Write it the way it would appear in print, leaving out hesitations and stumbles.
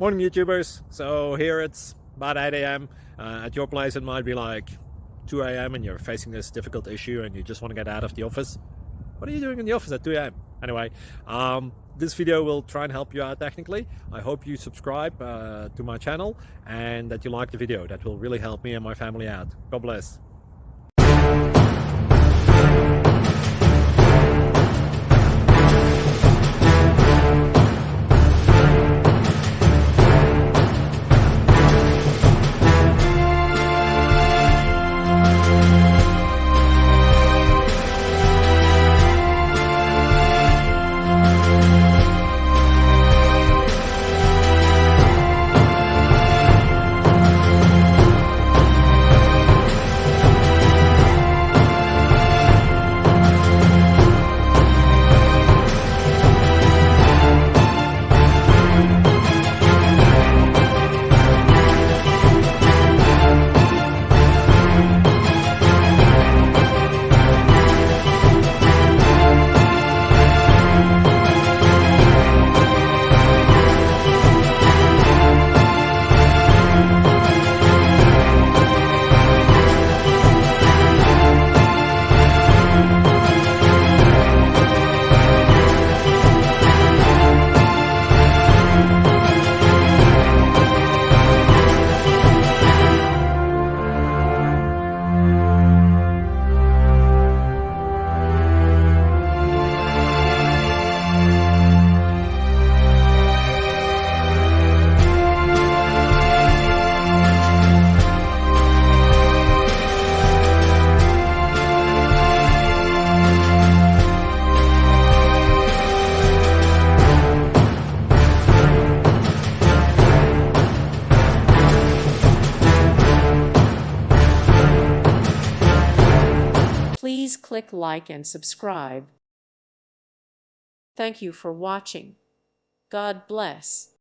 Morning YouTubers. So here it's about 8 a.m. At your place it might be like 2 a.m. and you're facing this difficult issue and you just want to get out of the office. What are you doing in the office at 2 a.m.? Anyway, this video will try and help you out technically. I hope you subscribe to my channel and that you like the video. That will really help me and my family out. God bless. Please click like and subscribe. Thank you for watching. God bless.